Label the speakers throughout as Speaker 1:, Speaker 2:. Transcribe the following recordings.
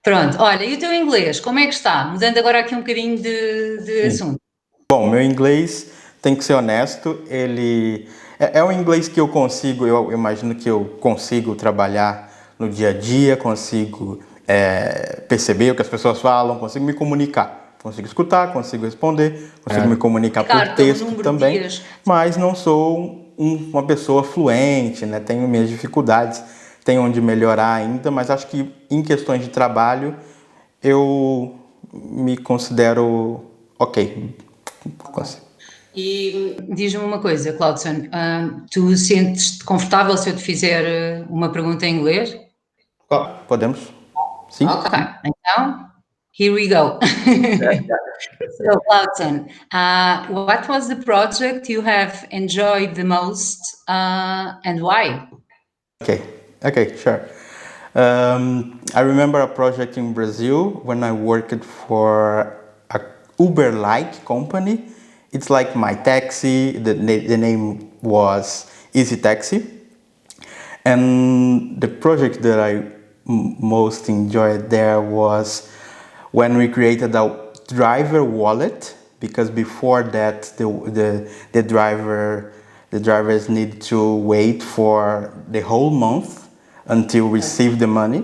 Speaker 1: Pronto, olha, e o teu inglês, como é que está? Mudando agora aqui um bocadinho de
Speaker 2: Sim.
Speaker 1: assunto.
Speaker 2: Bom, meu inglês, tem que ser honesto, ele é um inglês que eu consigo, eu imagino que eu consigo trabalhar no dia a dia, consigo perceber o que as pessoas falam, consigo me comunicar, consigo escutar, consigo responder, consigo me comunicar por
Speaker 1: Multiplicar pelo
Speaker 2: texto
Speaker 1: número de
Speaker 2: também,
Speaker 1: dias.
Speaker 2: mas não sou uma pessoa fluente, né? Tenho minhas dificuldades, tenho onde melhorar ainda, mas acho que em questões de trabalho eu me considero ok.
Speaker 1: E diz-me uma coisa, Claudson, tu sentes-te confortável se eu te fizer uma pergunta em inglês?
Speaker 2: Podemos? Sim?
Speaker 1: Ok, então, here we go. So, Claudson, what was the project you have enjoyed the most and why?
Speaker 2: Okay, okay, sure. I remember a project in Brazil when I worked for a Uber-like company. It's like my taxi. The name was Easy Taxi, and the project that I most enjoyed there was when we created a driver wallet, because before that the drivers need to wait for the whole month until receive the money,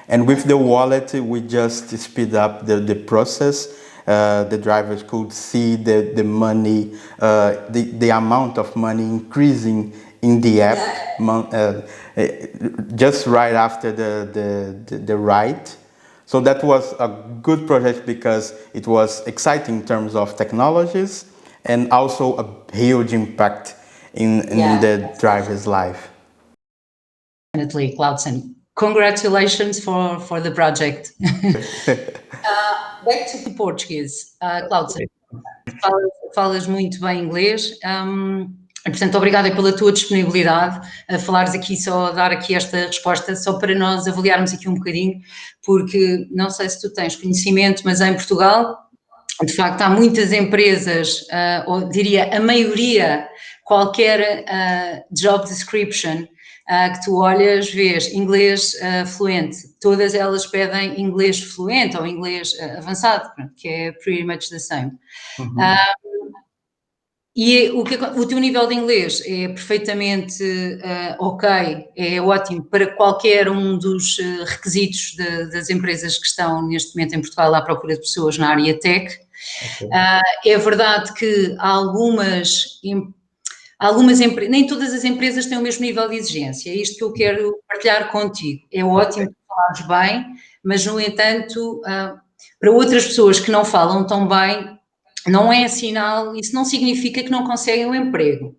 Speaker 2: and with the wallet we just speed up the process. The drivers could see the money, the amount of money increasing in the app, just right after the ride. So that was a good project because it was exciting in terms of technologies and also a huge impact in the driver's life.
Speaker 1: Definitely, Claudson. Congratulations for the project. Back to português. Claudson, falas muito bem inglês, portanto, obrigada pela tua disponibilidade a falares aqui, só a dar aqui esta resposta, só para nós avaliarmos aqui um bocadinho, porque não sei se tu tens conhecimento, mas em Portugal, de facto, há muitas empresas, ou diria a maioria, qualquer job description que tu olhas, vês inglês fluente, todas elas pedem inglês fluente ou inglês avançado, que é pretty much the same. E o teu nível de inglês é perfeitamente ok, é ótimo para qualquer um dos requisitos das empresas que estão neste momento em Portugal à procura de pessoas na área tech. É verdade que algumas empresas, nem todas as empresas têm o mesmo nível de exigência, é isto que eu quero partilhar contigo. É ótimo que falares bem, mas no entanto, para outras pessoas que não falam tão bem, não é sinal, isso não significa que não conseguem o emprego.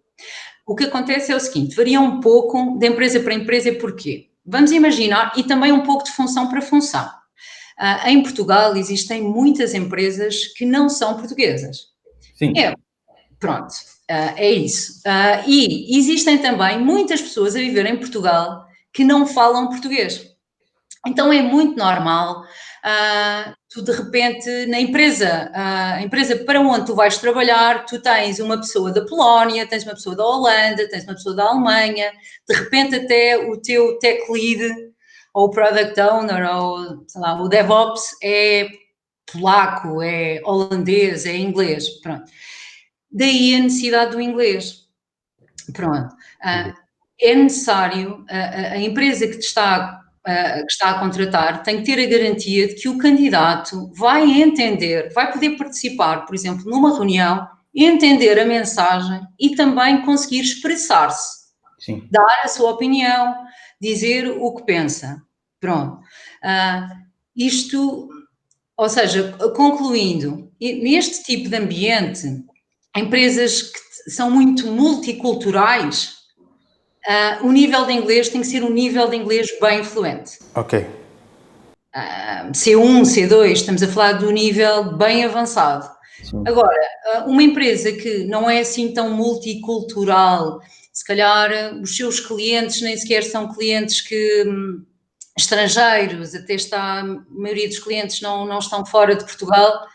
Speaker 1: O que acontece é o seguinte, varia um pouco de empresa para empresa, e porquê? Vamos imaginar, e também um pouco de função para função. Em Portugal existem muitas empresas que não são portuguesas.
Speaker 2: Sim.
Speaker 1: Pronto, é isso. E existem também muitas pessoas a viver em Portugal que não falam português. Então é muito normal tu de repente na empresa, a empresa para onde tu vais trabalhar, tu tens uma pessoa da Polónia, tens uma pessoa da Holanda, tens uma pessoa da Alemanha, de repente até o teu tech lead ou o product owner ou sei lá, o DevOps é polaco, é holandês, é inglês, pronto. Daí a necessidade do inglês. Pronto. É necessário, a empresa que está a contratar tem que ter a garantia de que o candidato vai entender, vai poder participar, por exemplo, numa reunião, entender a mensagem e também conseguir expressar-se,
Speaker 2: Sim.
Speaker 1: dar a sua opinião, dizer o que pensa. Pronto. Isto, ou seja, concluindo, neste tipo de ambiente, empresas que são muito multiculturais, o nível de inglês tem que ser um nível de inglês bem fluente.
Speaker 2: Ok.
Speaker 1: C1, C2, estamos a falar do nível bem avançado.
Speaker 2: Sim.
Speaker 1: Agora, uma empresa que não é assim tão multicultural, se calhar os seus clientes nem sequer são clientes que estrangeiros, até está, a maioria dos clientes não estão fora de Portugal,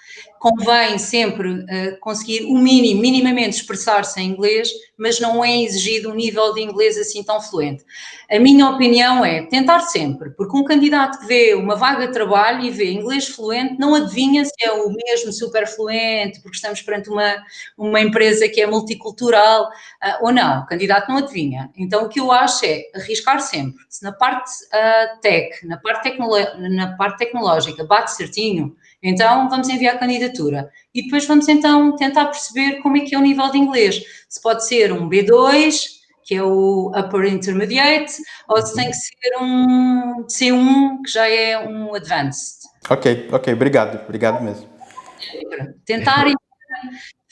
Speaker 1: convém sempre conseguir o mínimo, minimamente expressar-se em inglês, mas não é exigido um nível de inglês assim tão fluente. A minha opinião é tentar sempre, porque um candidato que vê uma vaga de trabalho e vê inglês fluente não adivinha se é o mesmo super fluente, porque estamos perante uma empresa que é multicultural ou não. O candidato não adivinha. Então, o que eu acho é arriscar sempre. Se na parte tech, na parte tecnológica bate certinho, então vamos enviar a candidatura e depois vamos então tentar perceber como é que é o nível de inglês. Se pode ser um B2, que é o Upper Intermediate, ou se tem que ser um C1, que já é um Advanced.
Speaker 2: Ok, obrigado mesmo.
Speaker 1: Tentar, de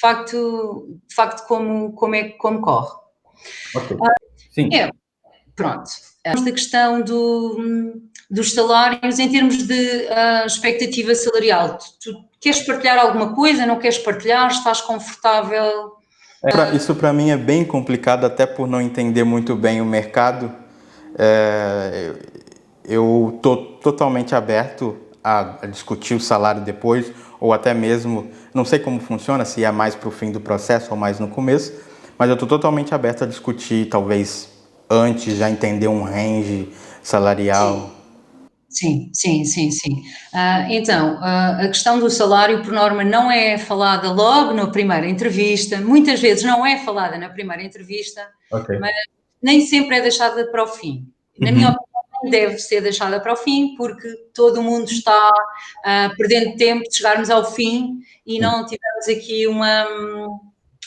Speaker 1: facto como corre.
Speaker 2: Ok, sim.
Speaker 1: Pronto. Da questão dos salários em termos de expectativa salarial. Tu queres partilhar alguma coisa? Não queres partilhar? Estás confortável?
Speaker 2: Isso para mim é bem complicado, até por não entender muito bem o mercado. Eu estou totalmente aberto a discutir o salário depois, ou até mesmo, não sei como funciona, se é mais para o fim do processo ou mais no começo, mas eu estou totalmente aberto a discutir, talvez antes, já entender um range salarial.
Speaker 1: Sim. Então, a questão do salário, por norma, não é falada logo na primeira entrevista, muitas vezes não é falada na primeira entrevista,
Speaker 2: Ok.
Speaker 1: mas nem sempre é deixada para o fim. Na minha opinião, deve ser deixada para o fim, porque todo o mundo está perdendo tempo de chegarmos ao fim e não tivermos aqui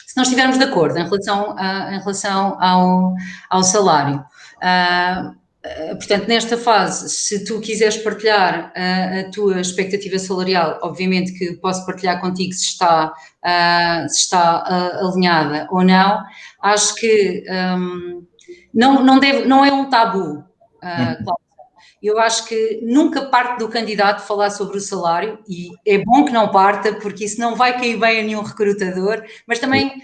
Speaker 1: se não estivermos de acordo em relação ao salário. Portanto, nesta fase, se tu quiseres partilhar a tua expectativa salarial, obviamente que posso partilhar contigo se está alinhada ou não. Acho que não é um tabu, claro. Eu acho que nunca parte do candidato falar sobre o salário e é bom que não parta, porque isso não vai cair bem a nenhum recrutador, mas também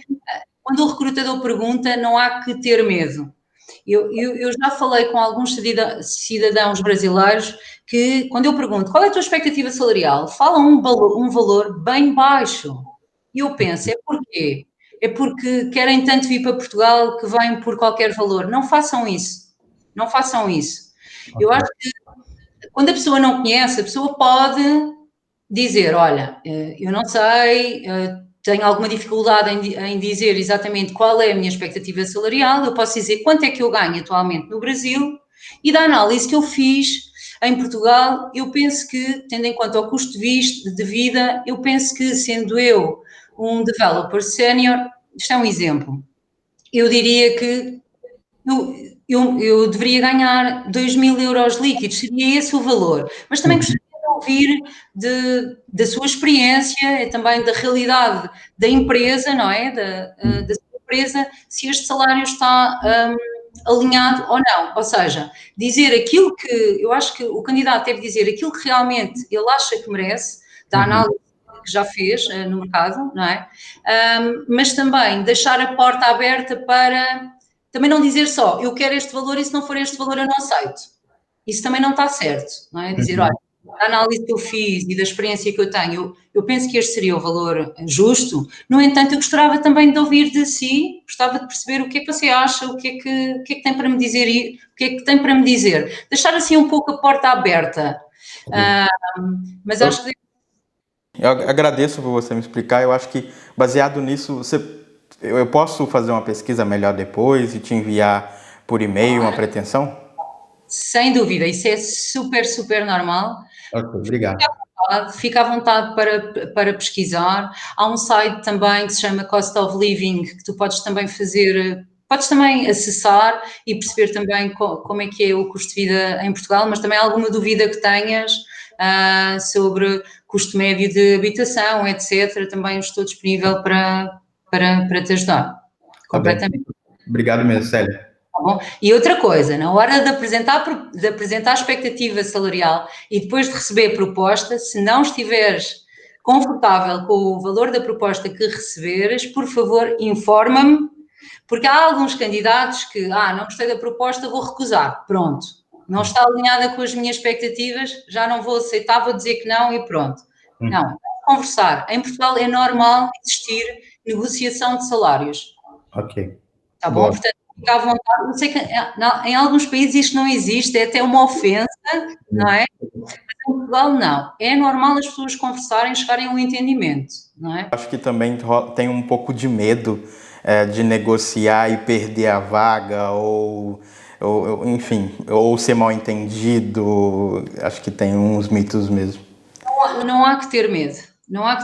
Speaker 1: quando o recrutador pergunta, não há que ter medo. Eu já falei com alguns cidadãos brasileiros que, quando eu pergunto qual é a tua expectativa salarial, falam um valor bem baixo. E eu penso, é porquê? É porque querem tanto vir para Portugal que vêm por qualquer valor. Não façam isso. Não façam isso. Eu acho que quando a pessoa não conhece, a pessoa pode dizer, olha, eu não sei, tenho alguma dificuldade em dizer exatamente qual é a minha expectativa salarial, eu posso dizer quanto é que eu ganho atualmente no Brasil e da análise que eu fiz em Portugal, eu penso que, tendo em conta o custo de vida, eu penso que, sendo eu um developer sénior, isto é um exemplo, eu diria que eu deveria ganhar 2.000 euros líquidos, seria esse o valor. Mas também gostaria de ouvir da sua experiência e também da realidade da empresa, não é? Da sua empresa, se este salário está alinhado ou não. Ou seja, dizer aquilo que eu acho que o candidato deve dizer, aquilo que realmente ele acha que merece, da análise que já fez no mercado, não é? Mas também deixar a porta aberta para também não dizer só, eu quero este valor e se não for este valor eu não aceito. Isso também não está certo, não é? Dizer, olha, a análise que eu fiz e da experiência que eu tenho, eu penso que este seria o valor justo. No entanto, eu gostava também de ouvir de si, gostava de perceber o que é que você acha, o que é que tem para me dizer e o que é que tem para me dizer. Deixar assim um pouco a porta aberta. Mas acho que
Speaker 2: Eu agradeço por você me explicar. Eu acho que, baseado nisso, eu posso fazer uma pesquisa melhor depois e te enviar por e-mail uma pretensão?
Speaker 1: sem dúvida, isso é super, super normal.
Speaker 2: Ok, obrigado.
Speaker 1: Fica à vontade para pesquisar. Há um site também que se chama Cost of Living, que tu podes também podes também acessar e perceber também como é que é o custo de vida em Portugal, mas também alguma dúvida que tenhas sobre custo médio de habitação, etc. Também estou disponível para te ajudar,
Speaker 2: Tá bem.
Speaker 1: completamente.
Speaker 2: Obrigado mesmo, Célia.
Speaker 1: Tá bom? E outra coisa, na hora de apresentar a expectativa salarial e depois de receber a proposta, se não estiveres confortável com o valor da proposta que receberes, por favor, informa-me, porque há alguns candidatos que, não gostei da proposta, vou recusar. Pronto. Não está alinhada com as minhas expectativas, já não vou aceitar, vou dizer que não e pronto. Não, conversar. Em Portugal é normal existir negociação de salários.
Speaker 2: Ok.
Speaker 1: Tá bom? Portanto, fica à vontade. Eu sei que em alguns países isto não existe, é até uma ofensa, não é? Mas em Portugal não. É normal as pessoas conversarem, chegarem a um entendimento, não é?
Speaker 2: Acho que também tem um pouco de medo de negociar e perder a vaga enfim, ou ser mal entendido. Acho que tem uns mitos mesmo.
Speaker 1: Não há que ter medo. Não há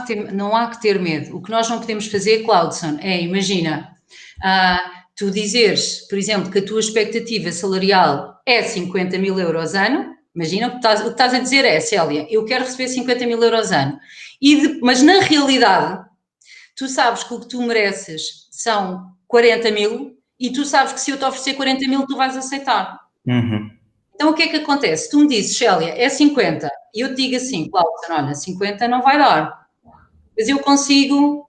Speaker 1: que ter medo. O que nós não podemos fazer, Claudson, imagina, tu dizeres, por exemplo, que a tua expectativa salarial é 50 mil euros ano, imagina, o que estás a dizer é, Célia, eu quero receber 50 mil euros ano, mas na realidade, tu sabes que o que tu mereces são 40 mil e tu sabes que se eu te oferecer 40 mil, tu vais aceitar.
Speaker 2: Uhum.
Speaker 1: Então, o que é que acontece? Tu me dizes, Célia, é 50, e eu te digo assim, Cláudia, olha, 50 não vai dar, mas eu consigo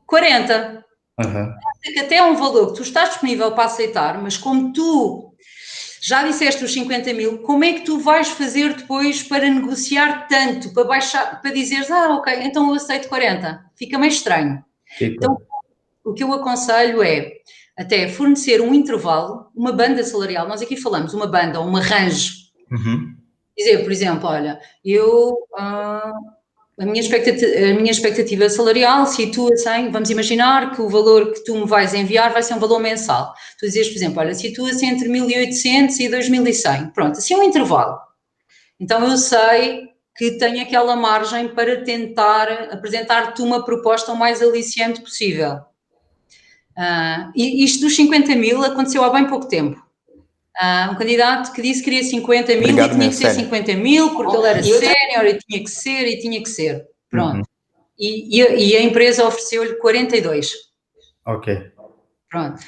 Speaker 1: 40.
Speaker 2: Uhum.
Speaker 1: Que até é um valor que tu estás disponível para aceitar, mas como tu já disseste os 50 mil, como é que tu vais fazer depois para negociar tanto, para baixar, para dizeres, ok, então eu aceito 40? Fica meio estranho. Então, o que eu aconselho é até fornecer um intervalo, uma banda salarial, nós aqui falamos uma banda ou um arranjo.
Speaker 2: Uhum.
Speaker 1: Dizer, por exemplo, olha, a minha expectativa salarial situa-se em, vamos imaginar que o valor que tu me vais enviar vai ser um valor mensal. Tu dizes, por exemplo, olha, situa-se entre 1.800 e 2.100. Pronto, assim é um intervalo. Então eu sei que tenho aquela margem para tentar apresentar-te uma proposta o mais aliciante possível. E isto dos 50 mil aconteceu há bem pouco tempo. Um candidato que disse que queria 50 mil
Speaker 2: Obrigado
Speaker 1: e tinha que ser
Speaker 2: mesmo,
Speaker 1: 50 mil porque ele era sénior e tinha que ser e tinha que ser. Pronto.
Speaker 2: Uhum.
Speaker 1: E a empresa ofereceu-lhe 42.
Speaker 2: Ok.
Speaker 1: Pronto.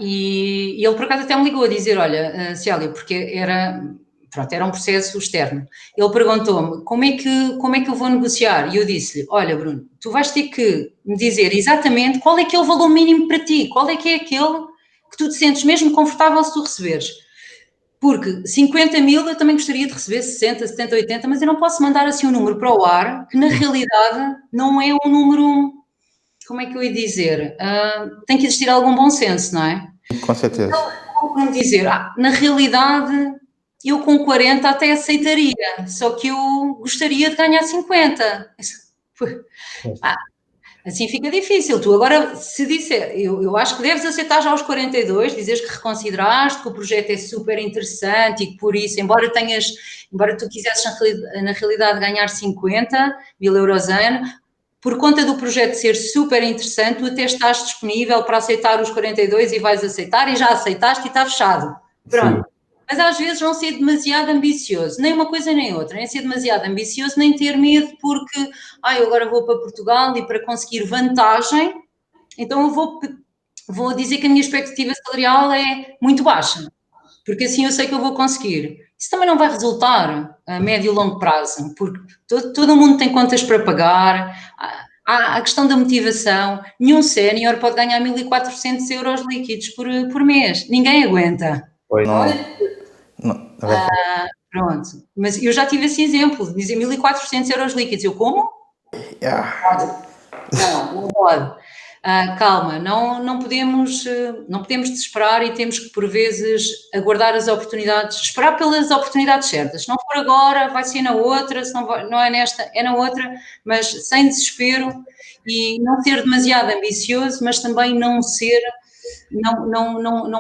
Speaker 1: E ele por acaso até me ligou a dizer, olha, Célia, porque era um processo externo. Ele perguntou-me como é que eu vou negociar? E eu disse-lhe, olha Bruno, tu vais ter que me dizer exatamente qual é que é o valor mínimo para ti, qual é que é aquele que tu te sentes mesmo confortável se tu receberes. Porque 50 mil eu também gostaria de receber 60, 70, 80, mas eu não posso mandar assim um número para o ar que na realidade não é um número, como é que eu ia dizer? Tem que existir algum bom senso, não é?
Speaker 2: Com certeza.
Speaker 1: Como dizer, na realidade eu com 40 até aceitaria, só que eu gostaria de ganhar 50. Assim fica difícil. Tu agora, se disser, eu acho que deves aceitar já aos 42, dizes que reconsideraste, que o projeto é super interessante e que por isso, embora tu quisesses na realidade ganhar 50 mil euros ano, por conta do projeto ser super interessante, tu até estás disponível para aceitar os 42 e vais aceitar e já aceitaste e está fechado. Pronto. Sim. Mas às vezes não ser demasiado ambicioso, nem uma coisa nem outra, nem ser demasiado ambicioso, nem ter medo porque, eu agora vou para Portugal e para conseguir vantagem, então eu vou dizer que a minha expectativa salarial é muito baixa, porque assim eu sei que eu vou conseguir. Isso também não vai resultar a médio e longo prazo, porque todo mundo tem contas para pagar, há a questão da motivação, nenhum sénior pode ganhar 1.400 euros líquidos por mês, ninguém aguenta.
Speaker 2: Foi, não,
Speaker 1: Pronto, mas eu já tive esse exemplo, de dizer 1.400 euros líquidos, eu como? Não pode. Calma, não podemos desesperar e temos que, por vezes, aguardar as oportunidades, esperar pelas oportunidades certas. Se não for agora, vai ser na outra, se não é nesta, é na outra, mas sem desespero e não ser demasiado ambicioso, mas também não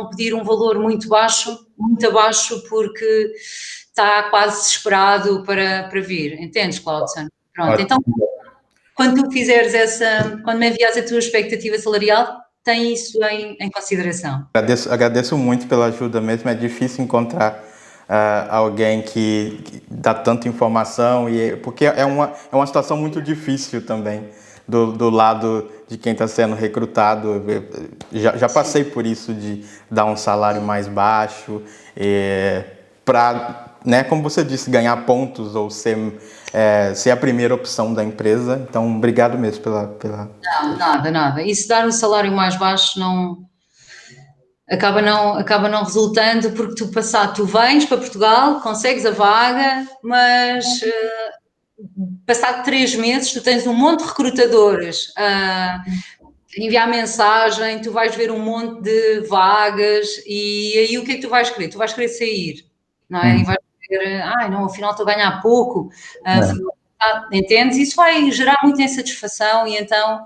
Speaker 1: pedir um valor muito abaixo, porque está quase desesperado para vir. Entendes, Claudson? Pronto, então quando quando me enviares a tua expectativa salarial, tem isso em consideração.
Speaker 2: Agradeço muito pela ajuda mesmo. É difícil encontrar alguém que dá tanta informação, porque é uma situação muito difícil também do lado de quem está sendo recrutado. Já passei por isso de dar um salário mais baixo para, né, como você disse, ganhar pontos ou ser a primeira opção da empresa. Então, obrigado mesmo pela...
Speaker 1: Não, nada. E se dar um salário mais baixo acaba não resultando, porque tu vens para Portugal, consegues a vaga, mas passado 3 meses, tu tens um monte de recrutadores a enviar mensagem, tu vais ver um monte de vagas e aí o que é que tu vais querer? Tu vais querer sair, não é? E vais querer, não, afinal estou a ganhar pouco, entendes? Isso vai gerar muita insatisfação e então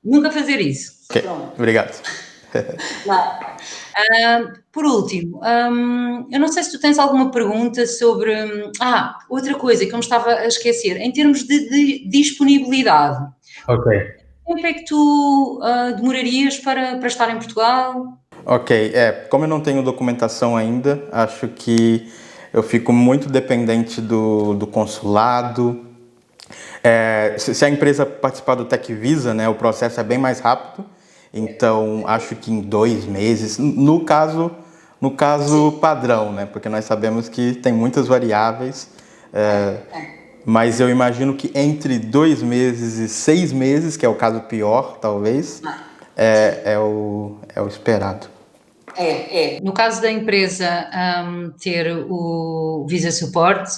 Speaker 1: nunca fazer isso.
Speaker 2: Ok, obrigado.
Speaker 1: Por último, eu não sei se tu tens alguma pergunta sobre. Outra coisa que eu me estava a esquecer, em termos de disponibilidade.
Speaker 2: Ok.
Speaker 1: Quanto tempo é que tu demorarias para estar em Portugal?
Speaker 2: Ok, como eu não tenho documentação ainda, acho que eu fico muito dependente do consulado. Se a empresa participar do Tech Visa, né, o processo é bem mais rápido. Então, acho que em 2 meses, no caso padrão, né, porque nós sabemos que tem muitas variáveis, mas eu imagino que entre 2 meses e 6 meses, que é o caso pior, talvez, é o esperado.
Speaker 1: No caso da empresa ter o Visa Support,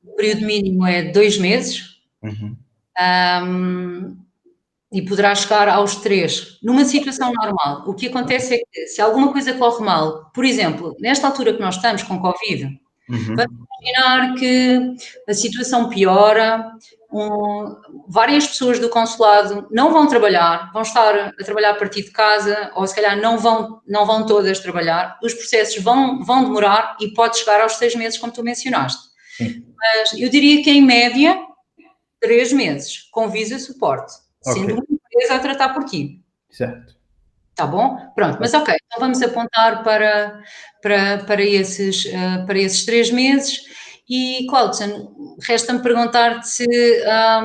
Speaker 1: o período mínimo é 2 meses. E poderá chegar aos 3, numa situação normal. O que acontece é que, se alguma coisa corre mal, por exemplo, nesta altura que nós estamos com Covid, vamos imaginar que a situação piora, várias pessoas do consulado não vão trabalhar, vão estar a trabalhar a partir de casa, ou se calhar não vão todas trabalhar, os processos vão demorar e pode chegar aos 6 meses, como tu mencionaste. Mas eu diria que, em média, 3 meses, com Visa Suporte, sendo uma empresa a tratar por ti.
Speaker 2: Certo.
Speaker 1: Tá bom? Pronto, mas ok, então vamos apontar para esses 3 meses. E, Claudson, resta-me perguntar-te se há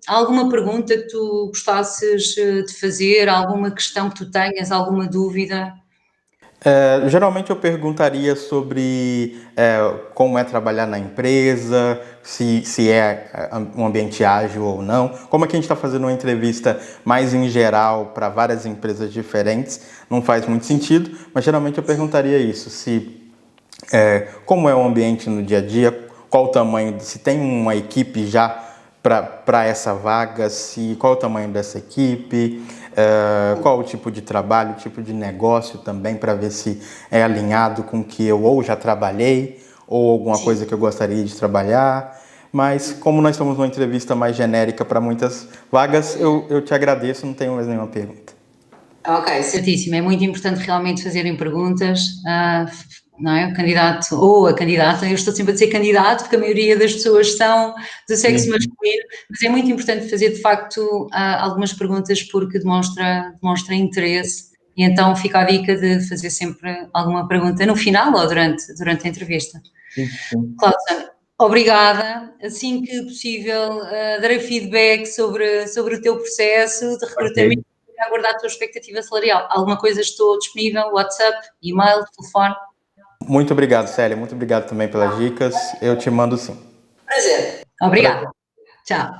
Speaker 1: alguma pergunta que tu gostasses de fazer, alguma questão que tu tenhas, alguma dúvida.
Speaker 2: Geralmente eu perguntaria sobre como é trabalhar na empresa, se é um ambiente ágil ou não. Como é que a gente está fazendo uma entrevista mais em geral para várias empresas diferentes, não faz muito sentido, mas geralmente eu perguntaria isso, como é o ambiente no dia a dia, qual o tamanho, se tem uma equipe já para essa vaga, qual o tamanho dessa equipe, qual o tipo de trabalho, o tipo de negócio também, para ver se é alinhado com o que eu ou já trabalhei ou alguma coisa que eu gostaria de trabalhar. Mas como nós estamos numa entrevista mais genérica para muitas vagas, eu te agradeço, não tenho mais nenhuma pergunta.
Speaker 1: Ok, certíssimo. É muito importante realmente fazerem perguntas, não é? O candidato ou a candidata, eu estou sempre a dizer candidato porque a maioria das pessoas são do sexo masculino, mas é muito importante fazer de facto algumas perguntas porque demonstra interesse e então fica a dica de fazer sempre alguma pergunta no final ou durante a entrevista.
Speaker 2: Sim.
Speaker 1: Cláudia, obrigada. Assim que possível, darei feedback sobre o teu processo de recrutamento. A aguardar a tua expectativa salarial. Alguma coisa estou disponível, WhatsApp, e-mail, telefone?
Speaker 2: Muito obrigado, Célia. Muito obrigado também pelas dicas. Eu te mando sim.
Speaker 1: Prazer. Obrigada. Tchau.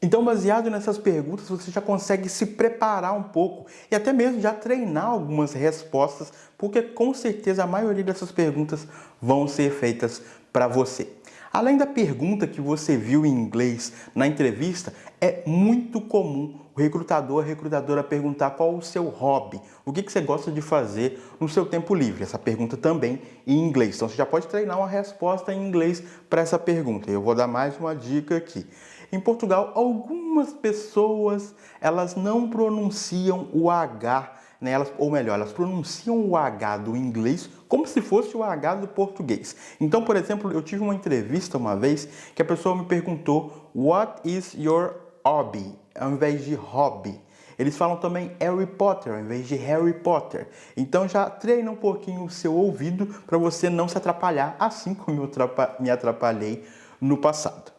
Speaker 2: Então, baseado nessas perguntas, você já consegue se preparar um pouco e até mesmo já treinar algumas respostas, porque com certeza a maioria dessas perguntas vão ser feitas para você. Além da pergunta que você viu em inglês na entrevista, é muito comum o recrutador, a recrutadora perguntar qual o seu hobby, o que você gosta de fazer no seu tempo livre. Essa pergunta também em inglês. Então, você já pode treinar uma resposta em inglês para essa pergunta. Eu vou dar mais uma dica aqui. Em Portugal, algumas pessoas, elas não pronunciam o H, né? Elas pronunciam o H do inglês como se fosse o H do português. Então, por exemplo, eu tive uma entrevista uma vez que a pessoa me perguntou "What is your hobby?" ao invés de hobby. Eles falam também Harry Potter ao invés de Harry Potter. Então já treina um pouquinho o seu ouvido para você não se atrapalhar, assim como eu me atrapalhei no passado.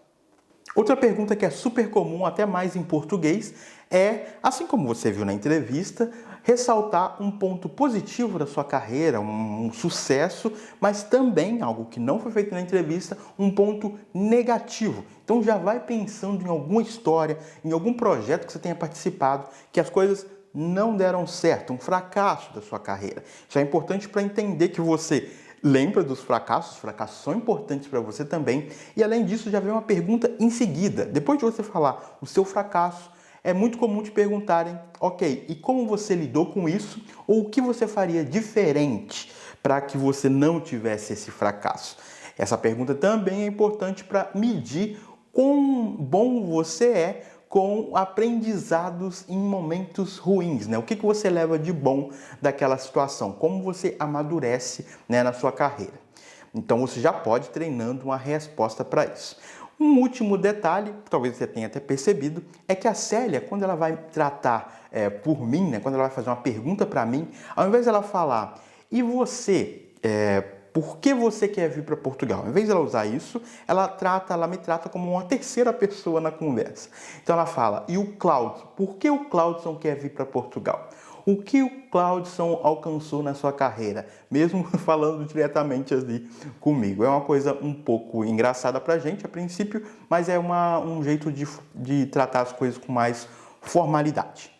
Speaker 2: Outra pergunta que é super comum, até mais em português, é, assim como você viu na entrevista, ressaltar um ponto positivo da sua carreira, um sucesso, mas também, algo que não foi feito na entrevista, um ponto negativo. Então já vai pensando em alguma história, em algum projeto que você tenha participado, que as coisas não deram certo, um fracasso da sua carreira. Isso é importante para entender que você lembra dos fracassos, os fracassos são importantes para você também, e além disso já vem uma pergunta em seguida. Depois de você falar o seu fracasso, é muito comum te perguntarem, ok, e como você lidou com isso, ou o que você faria diferente para que você não tivesse esse fracasso? Essa pergunta também é importante para medir quão bom você é com aprendizados em momentos ruins, né? O que você leva de bom daquela situação? Como você amadurece, né, na sua carreira? Então você já pode ir treinando uma resposta para isso. Um último detalhe, talvez você tenha até percebido, é que a Célia, quando ela vai tratar por mim, né, quando ela vai fazer uma pergunta para mim, ao invés dela falar, e você, por que você quer vir para Portugal? Ao invés de ela usar isso, ela me trata como uma terceira pessoa na conversa. Então ela fala, e o Cláudio? Por que o Claudson quer vir para Portugal? O que o Claudson alcançou na sua carreira? Mesmo falando diretamente ali comigo. É uma coisa um pouco engraçada pra gente a princípio, mas é um jeito de tratar as coisas com mais formalidade.